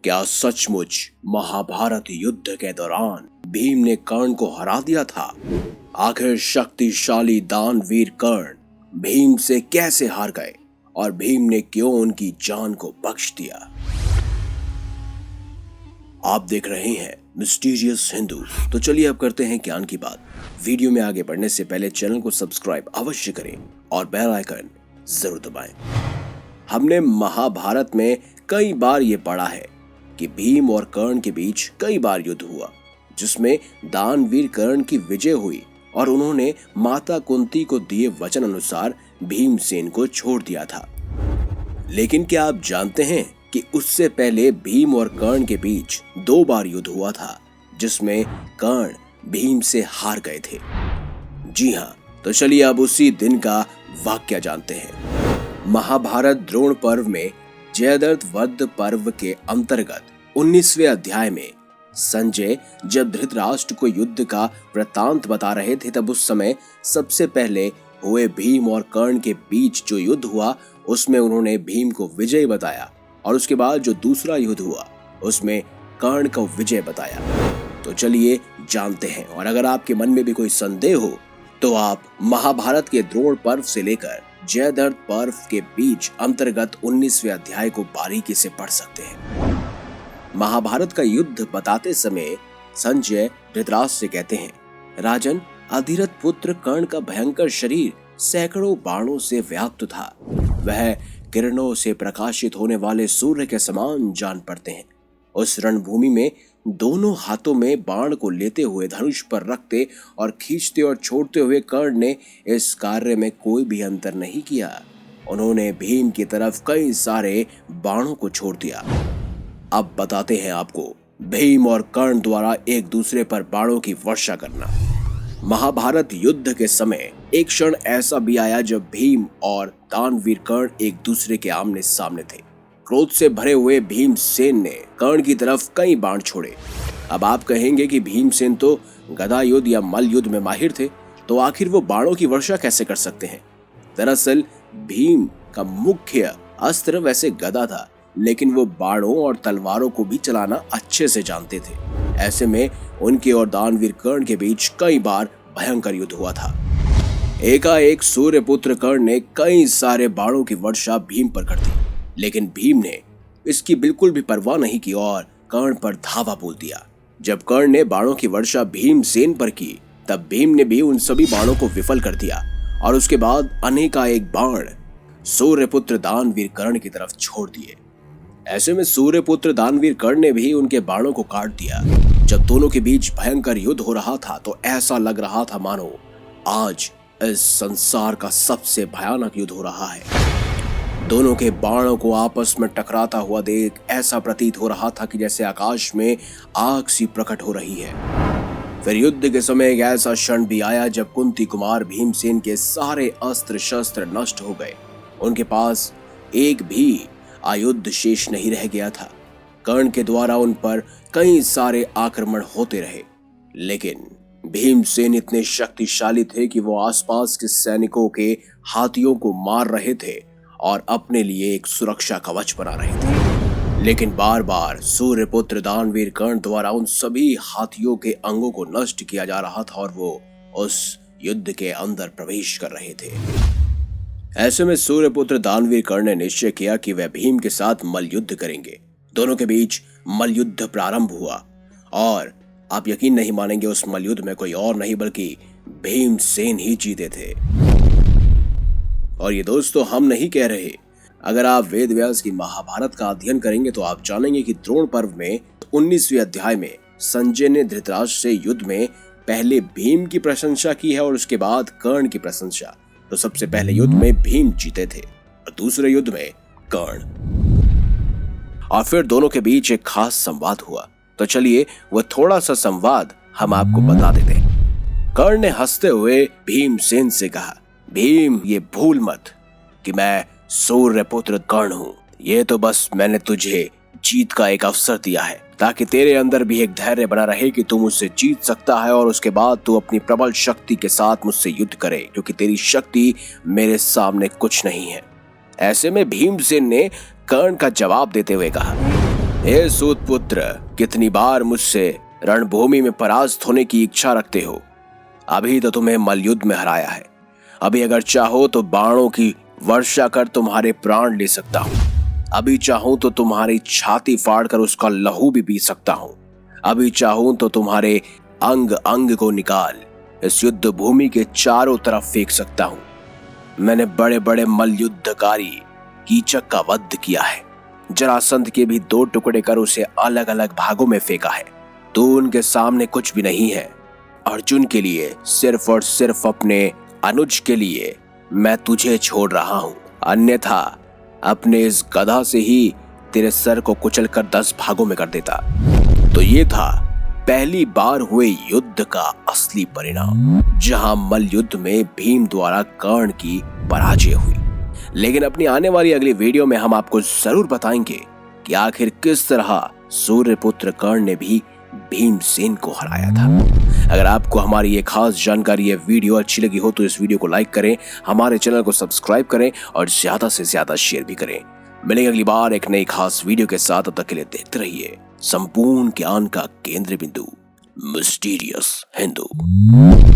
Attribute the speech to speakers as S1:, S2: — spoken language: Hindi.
S1: क्या सचमुच महाभारत युद्ध के दौरान भीम ने कर्ण को हरा दिया था? आखिर शक्तिशाली दानवीर कर्ण भीम से कैसे हार गए और भीम ने क्यों उनकी जान को बख्श दिया? आप देख रहे हैं मिस्टीरियस हिंदू। तो चलिए अब करते हैं ज्ञान की बात। वीडियो में आगे बढ़ने से पहले चैनल को सब्सक्राइब अवश्य करें और बेल आइकन जरूर दबाएं। हमने महाभारत में कई बार ये पढ़ा है कि भीम और कर्ण के बीच कई बार युद्ध हुआ, जिसमें दानवीर कर्ण की विजय हुई और उन्होंने माता कुंती को दिए वचन अनुसार भीमसेन को छोड़ दिया था। लेकिन क्या आप जानते हैं कि उससे पहले भीम और कर्ण के बीच 2 बार युद्ध हुआ था, जिसमें कर्ण भीम से हार गए थे? जी हाँ, तो चलिए अब उसी दिन का वाक्य जानते हैं। महाभारत द्रोण पर्व में जयद्रथ वध पर्व के अंतर्गत 19वें अध्याय में संजय जब धृतराष्ट्र को युद्ध का वृत्तांत बता रहे थे, तब उस समय सबसे पहले हुए भीम और कर्ण के बीच जो युद्ध हुआ उसमें उन्होंने भीम को विजय बताया और उसके बाद जो दूसरा युद्ध हुआ उसमें कर्ण को विजय बताया। तो चलिए जानते हैं, और अगर आपके मन में भी कोई संदेह हो तो आप महाभारत के द्रोण पर्व से लेकर जयद्रथ पर्व के बीच अंतर्गत 19वें अध्याय को बारीकी से पढ़ सकते हैं। महाभारत का युद्ध बताते समय संजय धृतराष्ट्र से कहते हैं, राजन, अधिरथ पुत्र कर्ण का भयंकर शरीर सैकड़ों बाणों से व्याप्त था। वह किरणों से प्रकाशित होने वाले सूर्य के समान जान पड़ते हैं। उस रणभूमि में दोनों हाथों में बाण को लेते हुए धनुष पर रखते और खींचते और छोड़ते हुए कर्ण ने इस कार्य में कोई भी अंतर नहीं किया। उन्होंने भीम की तरफ कई सारे बाणों को छोड़ दिया। अब बताते हैं आपको भीम और कर्ण द्वारा एक दूसरे पर बाणों की वर्षा करना। महाभारत युद्ध के समय एक क्षण ऐसा भी आया जब भीम और दानवीर कर्ण एक दूसरे के आमने सामने थे। क्रोध से भरे हुए भीमसेन ने कर्ण की तरफ कई बाण छोड़े। अब आप कहेंगे कि भीमसेन तो गदा युद्ध या मल्ल युद्ध में माहिर थे, तो आखिर वो बाणों की वर्षा कैसे कर सकते हैं? दरअसल भीम का मुख्य अस्त्र वैसे गदा था, लेकिन वो बाणों और तलवारों को भी चलाना अच्छे से जानते थे। ऐसे में उनके और दानवीर कर्ण के बीच कई बार भयंकर युद्ध हुआ था। एकाएक सूर्यपुत्र कर्ण ने कई सारे बाणों की वर्षा भीम पर कर दी, लेकिन भीम ने इसकी बिल्कुल भी परवाह नहीं की और कर्ण पर धावा बोल दिया। जब कर्ण ने बाणों की वर्षा भीमसेन पर की, तब भीम ने भी उन सभी बाणों को विफल कर दिया और उसके बाद अनेकाएक बाण सूर्यपुत्र दानवीर कर्ण की तरफ छोड़ दिए। ऐसे में सूर्यपुत्र दानवीर कर्ण ने भी उनके बाणों को काट दिया। जब दोनों के बीच भयंकर युद्ध हो रहा था तो ऐसा लग रहा था मानो आज इस संसार का सबसे भयानक युद्ध हो रहा है। दोनों के बाणों को आपस में टकराता हुआ देख ऐसा प्रतीत हो रहा था कि जैसे आकाश में आग सी प्रकट हो रही है। फिर युद्ध के समय एक ऐसा क्षण भी आया जब कुंती कुमार भीमसेन के सारे अस्त्र शस्त्र नष्ट हो गए। उनके पास एक भी आयुध शेष नहीं रह गया था। कर्ण के द्वारा उन पर कई सारे आक्रमण होते रहे, लेकिन भीमसेन इतने शक्तिशाली थे कि वो आसपास के सैनिकों के हाथियों को मार रहे थे और अपने लिए एक सुरक्षा कवच बना रहे थे। लेकिन बार बार सूर्यपुत्र दानवीर कर्ण द्वारा उन सभी हाथियों के अंगों को नष्ट किया जा रहा था और वो उस युद्ध के अंदर प्रवेश कर रहे थे। ऐसे में सूर्यपुत्र दानवीर कर्ण ने निश्चय किया कि वह भीम के साथ मल्ल युद्ध करेंगे। दोनों के बीच मल्ल युद्ध प्रारंभ हुआ और आप यकीन नहीं मानेंगे, उस मल्ल युद्ध में कोई और नहीं बल्कि भीमसेन ही जीते थे। और ये दोस्तों हम नहीं कह रहे, अगर आप वेद व्यास की महाभारत का अध्ययन करेंगे तो आप जानेंगे कि द्रोण पर्व में 19वें अध्याय में संजय ने धृतराष्ट्र से युद्ध में पहले भीम की प्रशंसा की है और उसके बाद कर्ण की प्रशंसा। तो सबसे पहले युद्ध में भीम जीते थे और दूसरे युद्ध में कर्ण, और फिर दोनों के बीच एक खास संवाद हुआ। तो चलिए वह थोड़ा सा संवाद हम आपको बता देते हैं। कर्ण ने हंसते हुए भीमसेन से कहा, भीम, ये भूल मत कि मैं सूर्यपुत्र कर्ण हूँ। ये तो बस मैंने तुझे जीत का एक अवसर दिया है ताकि तेरे अंदर भी एक धैर्य बना रहे कि तू मुझसे जीत सकता है और उसके बाद तू अपनी प्रबल शक्ति के साथ मुझसे युद्ध करे, क्योंकि तेरी शक्ति मेरे सामने कुछ नहीं है। ऐसे में भीमसेन ने कर्ण का जवाब देते हुए कहा, हे सूतपुत्र, कितनी बार मुझसे रणभूमि में परास्त होने की इच्छा रखते हो। अभी तो तुम्हें मलयुद्ध में हराया है। अभी अगर चाहो तो बाणों की वर्षा कर तुम्हारे प्राण ले सकता हूँ। अभी चाहूं तो तुम्हारी छाती फाड़कर उसका लहू भी पी सकता हूँ। अभी चाहूं तो तुम्हारे अंग अंग को निकाल इस युद्ध भूमि के चारों तरफ फेंक सकता हूँ। मैंने बड़े बड़े मलयुद्धकारी कीचक का वध किया है। जरासंध के भी 2 टुकड़े कर उसे अलग अलग भागों में फेंका है। तू उनके सामने कुछ भी नहीं है। अर्जुन के लिए, सिर्फ और सिर्फ अपने अनुज के लिए मैं तुझे छोड़ रहा हूं, अन्यथा अपने इस गधा से ही तेरे सर को कुचलकर 10 भागों में कर देता। तो ये था पहली बार हुए युद्ध का असली परिणाम, जहां मल युद्ध में भीम द्वारा कर्ण की पराजय हुई। लेकिन अपनी आने वाली अगली वीडियो में हम आपको जरूर बताएंगे कि आखिर किस तरह सूर्यपुत्र कर्ण ने भी भीमसेन को हराया था। अगर आपको हमारी ये खास जानकारी, ये वीडियो अच्छी लगी हो तो इस वीडियो को लाइक करें, हमारे चैनल को सब्सक्राइब करें और ज्यादा से ज्यादा शेयर भी करें। मिलेंगे अगली बार एक नई खास वीडियो के साथ। तब तक के लिए देखते रहिए संपूर्ण ज्ञान का केंद्र बिंदु मिस्टीरियस हिंदू।